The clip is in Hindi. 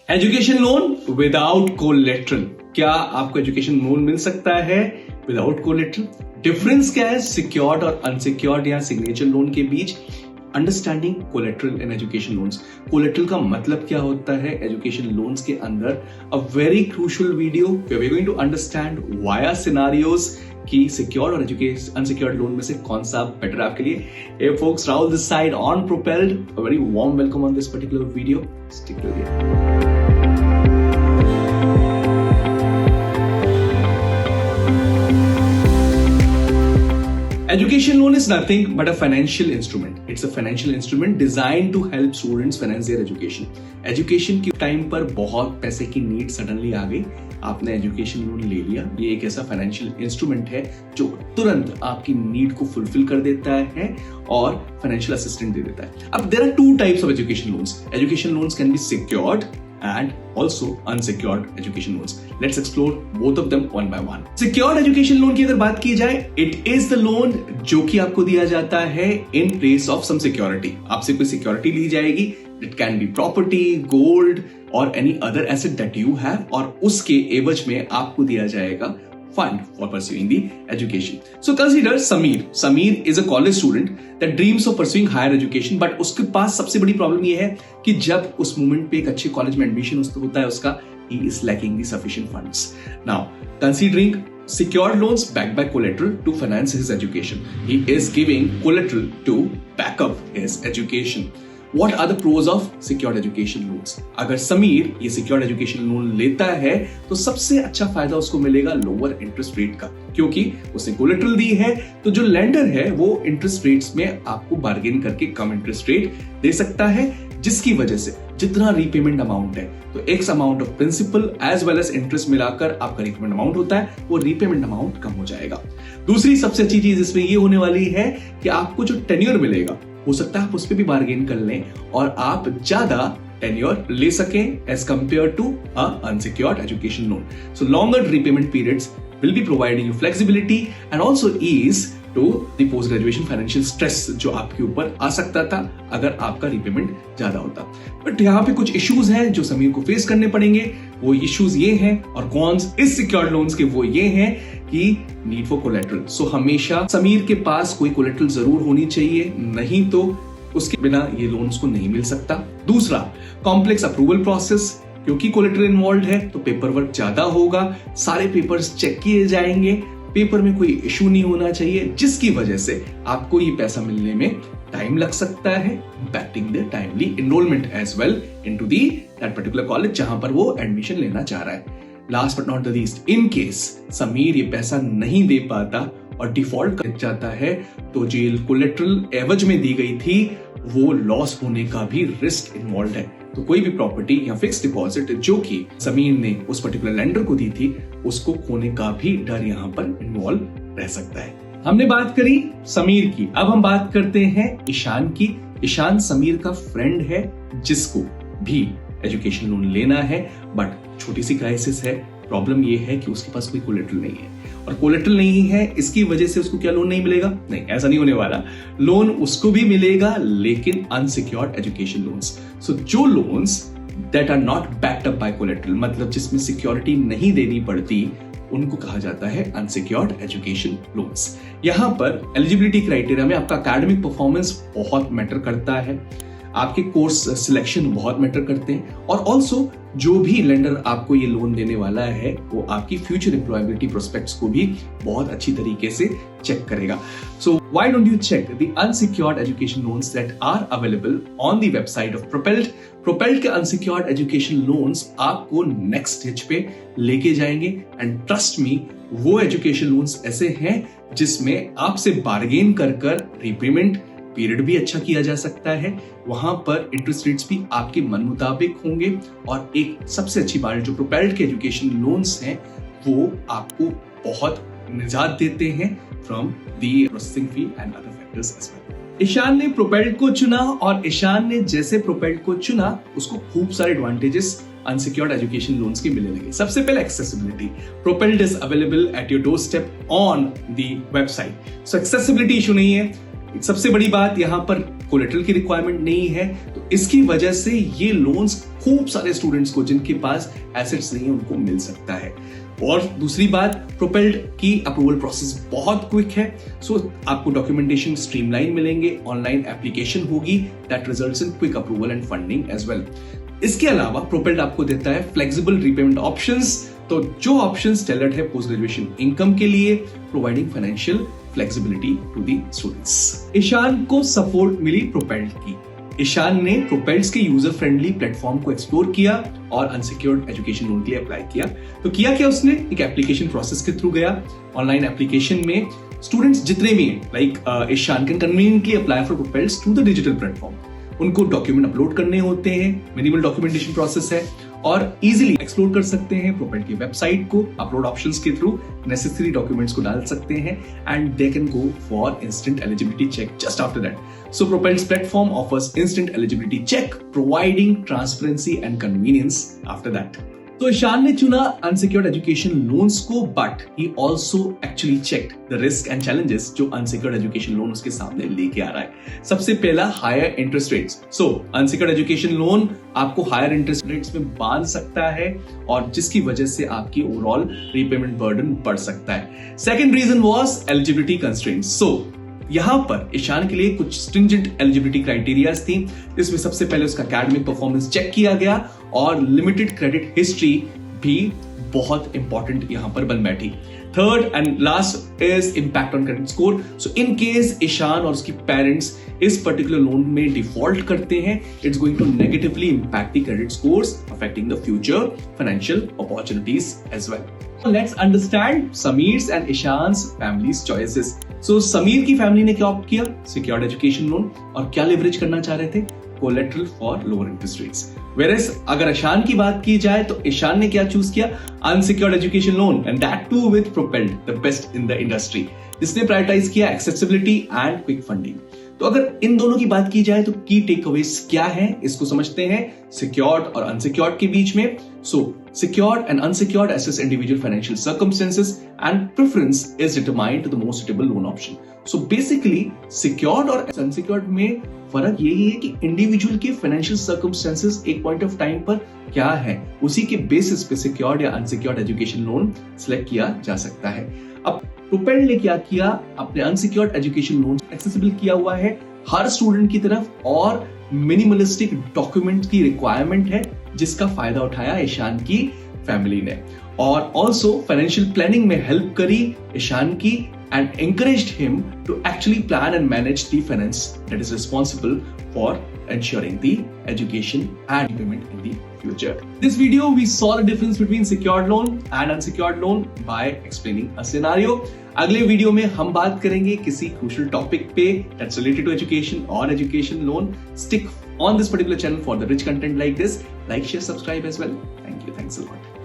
एजुकेशन लोन विदाउट कोलेटरल, क्या आपको एजुकेशन लोन मिल सकता है विदाउट कोलेटरल? डिफरेंस क्या है सिक्योर्ड और अनसिक्योर्ड या सिग्नेचर लोन के बीच? Understanding collateral in education loans. Collateral का मतलब क्या होता है एजुकेशन लोन्स के अंदर? A very crucial video we are going to understand via scenarios कि सिक्योर्ड और अनसिक्योर्ड लोन में से कौन सा बेटर आपके लिए। Hey folks, Rahul this side on Propelled. A very warm welcome on this particular video. Stick with it. Education loan is nothing but a financial instrument. It's a financial instrument designed to help students finance their education. Education के टाइम पर बहुत पैसे की नीड सडनली आ गई, आपने एजुकेशन लोन ले लिया। ये एक ऐसा फाइनेंशियल इंस्ट्रूमेंट है जो तुरंत आपकी नीड को फुलफिल कर देता है और फाइनेंशियल असिस्टेंस दे देता है। अब there are two types of education loans. Education loans can be secured and also unsecured education loans. Let's explore both of them one by one. Secured education loan की अगर बात की जाए, it is the loan जो कि आपको दिया जाता है in place of some security. आपसे कोई सिक्योरिटी ली जाएगी, it can be property, gold or any other asset that you have, और उसके एवज में आपको दिया जाएगा fund for pursuing the education. So consider Sameer. Sameer is a college student that dreams of pursuing higher education, but उसके पास सबसे बड़ी प्रॉब्लम ये है कि जब उस मोमेंट पे एक अच्छे कॉलेज में एडमिशन होता है उसका, he is lacking the sufficient funds. Now, considering secured loans backed by collateral to finance his education, he is giving collateral to back up his education. What are the pros of secured education loans? अगर समीर ये secured education loan लेता है तो सबसे अच्छा फायदा उसको मिलेगा लोअर इंटरेस्ट रेट का, क्योंकि उसने कोलेटरल दी है तो जो लेंडर है वो इंटरेस्ट रेट्स में आपको बार्गेन करके कम इंटरेस्ट रेट दे सकता है, जिसकी वजह से जितना रीपेमेंट अमाउंट है तो X amount of principal as well as interest मिलाकर आपका रीपेमेंट अमाउंट होता है, वो रीपेमेंट अमाउंट कम हो जाएगा। दूसरी सबसे अच्छी चीज इसमें ये होने वाली है कि आपको जो टेन्योर मिलेगा हो सकता है आप उस पर भी बार्गेन कर लें और आप ज्यादा टेन्योर ले सकें as compared to unsecured education loan. So longer repayment periods will be providing you flexibility and also ease to the post graduation financial stress जो आपके ऊपर आ सकता था अगर आपका रीपेमेंट ज्यादा होता। बट यहाँ पे कुछ इश्यूज हैं जो समीर को फेस करने पड़ेंगे। वो इश्यूज ये हैं और कॉन्स इस सिक्योर्ड लोन्स के वो ये हैं कि नीड फॉर कोलेटरल। सो हमेशा समीर के पास कोई कोलेटरल जरूर होनी चाहिए, नहीं तो उसके बिना ये लोन्स को नहीं मिल सकता। दूसरा, कॉम्प्लेक्स अप्रूवल प्रोसेस, क्योंकि कोलेटरल इन्वॉल्व है तो पेपर वर्क ज्यादा होगा, सारे पेपर्स चेक किए जाएंगे, पेपर में कोई इशू नहीं होना चाहिए, जिसकी वजह से आपको ये पैसा मिलने में टाइम लग सकता है, impacting the timely enrollment as well into that particular college जहां पर वो एडमिशन लेना चाह रहा है। Last but not the least, in case Sameer ये पैसा नहीं दे पाता और डिफॉल्ट कर जाता है तो जो कोलेटरल एवज में दी गई थी वो लॉस होने का भी रिस्क इन्वॉल्व है। तो कोई भी प्रॉपर्टी या फिक्स डिपॉजिट जो कि समीर ने उस पर्टिकुलर लेंडर को दी थी उसको खोने का भी डर यहाँ पर इन्वॉल्व रह सकता है। हमने बात करी समीर की, अब हम बात करते हैं ईशान की। ईशान समीर का फ्रेंड है जिसको भी एजुकेशन लोन लेना है, बट छोटी सी क्राइसिस है। प्रॉब्लम ये है कि उसके पास कोई कोलेटरल नहीं है, और कोलेटरल नहीं है इसकी वजह से उसको क्या लोन नहीं मिलेगा? नहीं, ऐसा नहीं होने वाला। लोन उसको भी मिलेगा लेकिन अनसिक्योर्ड एजुकेशन लोन्स। सो जो loans that are not backed up by collateral, मतलब जिसमें सिक्योरिटी नहीं देनी पड़ती, उनको कहा जाता है अनसिक्योर्ड एजुकेशन लोन्स। यहां पर एलिजिबिलिटी क्राइटेरिया में आपका एकेडमिक परफॉर्मेंस बहुत मैटर करता है, आपके कोर्स सिलेक्शन बहुत मैटर करते हैं, और ऑल्सो जो भी लेंडर आपको ये लोन देने वाला है वो आपकी फ्यूचर एम्प्लॉयबिलिटी प्रोस्पेक्ट्स को भी बहुत अच्छी तरीके से चेक करेगा। So why don't you check the unsecured education loans that are available on the website of Propelld. Propelld के अनसिक्योर्ड एजुकेशन लोन्स आपको नेक्स्ट स्टेज पे लेके जाएंगे, एंड ट्रस्ट मी वो एजुकेशन लोन्स ऐसे हैं जिसमें आपसे बार्गेन कर रीपेमेंट पीरियड भी अच्छा किया जा सकता है, वहां पर इंटरेस्ट रेट्स भी आपके मन मुताबिक होंगे, और एक सबसे अच्छी बात जो प्रोपेल्ड के एजुकेशन लोन्स हैं वो आपको बहुत निजात देते हैं from the processing fee and other factors as well. Ishaan ने प्रोपेल्ड को चुना, और ईशान ने जैसे प्रोपेल्ड को चुना उसको खूब सारे एडवांटेजेस अनसिक्योर्ड एजुकेशन लोन्स के मिलने लगे। सबसे पहले accessibility, propelled is available at your door step on the website. So accessibility issue नहीं है। सबसे बड़ी बात यहाँ पर कोलेटरल की रिक्वायरमेंट नहीं है, तो इसकी वजह से ये लोन्स खूब सारे स्टूडेंट्स को जिनके पास एसेट्स नहीं है उनको मिल सकता है। और दूसरी बात, प्रोपेल्ड की अप्रूवल प्रोसेस बहुत क्विक है। सो आपको डॉक्यूमेंटेशन स्ट्रीमलाइन मिलेंगे, ऑनलाइन एप्लीकेशन होगी that results in quick approval and funding as well. इसके अलावा प्रोपेल्ड आपको देता है फ्लेक्सिबल रीपेमेंट ऑप्शंस, तो जो ऑप्शंस टेलर्ड है पोस्ट ग्रेजुएशन इनकम के लिए, providing financial flexibility to the students. Ishaan को सपोर्ट मिली प्रोपेल्ड की। ईशान ने प्रोपेल्ड्स के यूजर फ्रेंडली प्लेटफॉर्म को एक्सप्लोर किया और अनसिक्योर्ड एजुकेशन लोन के लिए अप्लाई किया। तो किया क्या उसने, एक एप्लीकेशन प्रोसेस के थ्रू गया। ऑनलाइन एप्लीकेशन में स्टूडेंट्स जितने भी हैं like Ishan can conveniently apply for Propelld's through the digital platform. उनको डॉक्यूमेंट अपलोड करने होते हैं, मिनिमल डॉक्यूमेंटेशन प्रोसेस है और इजीली एक्सप्लोर कर सकते हैं प्रोपेल्ड की वेबसाइट को। अपलोड ऑप्शंस के थ्रू नेसेसरी डॉक्यूमेंट्स को डाल सकते हैं and they can go for instant eligibility check just after that. So Propelld's platform offers instant eligibility check, providing transparency and convenience after that. तो ईशान ने चुना अनसिक्योर्ड एजुकेशन लोन्स को, but he also actually checked the risk and challenges जो अनसिक्योर्ड एजुकेशन लोन उसके सामने लेके आ रहा है। सबसे पहला, हायर इंटरेस्ट रेट्स। सो अनसिक्योर्ड एजुकेशन लोन आपको हायर इंटरेस्ट रेट्स में बांध सकता है और जिसकी वजह से आपकी ओवरऑल रीपेमेंट बर्डन बढ़ सकता है। Second reason was eligibility constraints. So यहां पर ईशान के लिए कुछ स्ट्रिंजेंट एलिजिबिलिटी क्राइटेरियाज थी, जिसमें सबसे पहले उसका एकेडमिक परफॉर्मेंस चेक किया गया और लिमिटेड क्रेडिट हिस्ट्री भी बहुत इंपॉर्टेंट यहां पर बन बैठी। Third and last is impact on credit score. So in case Ishaan और उसकी पेरेंट्स इस पर्टिकुलर लोन में डिफॉल्ट करते हैं, it's going to negatively impact the credit scores, affecting the future financial opportunities as well. Let's understand Sameer's and Ishan's families choices. So Sameer की फैमिली ने क्या ऑप्ट किया, सिक्योर्ड एजुकेशन लोन, और क्या लेवरेज करना चाह रहे थे, collateral for lower interest rates. Whereas अगर ईशान की बात की जाए तो ईशान ने क्या चूज किया, unsecured education loan and that too with Propelld, the best in the industry, जिसने प्रायोरिटाइज किया एक्सेसिबिलिटी एंड क्विक फंडिंग। तो अगर इन दोनों की बात की जाए तो की टेकअवेज क्या है, इसको समझते हैं सिक्योर्ड और अनसिक्योर्ड के बीच में। So secured and unsecured assess individual financial circumstances and preference is determined to the most suitable loan option. So basically secured और अनसिक्योर्ड में फर्क यही है कि इंडिविजुअल के फाइनेंशियल सर्कमस्टेंसेस एक पॉइंट ऑफ टाइम पर क्या है, उसी के बेसिस पे सिक्योर्ड या अनसिक्योर्ड एजुकेशन लोन सिलेक्ट किया जा सकता है। अब प्रोपेल्ड ने क्या किया, अपने अनसिक्योर्ड एजुकेशन लोन एक्सेसिबल किया हुआ है हर स्टूडेंट की तरफ और मिनिमलिस्टिक डॉक्यूमेंट की रिक्वायरमेंट है, जिसका फायदा उठाया ईशान की फैमिली ने। और ऑल्सो फाइनेंशियल प्लानिंग में हेल्प करी ईशान की and encouraged him to actually plan and manage the finance that is responsible for ensuring the education and payment in the future. This video we saw the difference between secured loan and unsecured loan by explaining a scenario. अगले वीडियो में हम बात करेंगे किसी crucial topic पे that's related to education or education loan. Stick on this particular channel for the rich content like this. Like, share, subscribe as well. Thank you. Thanks a lot.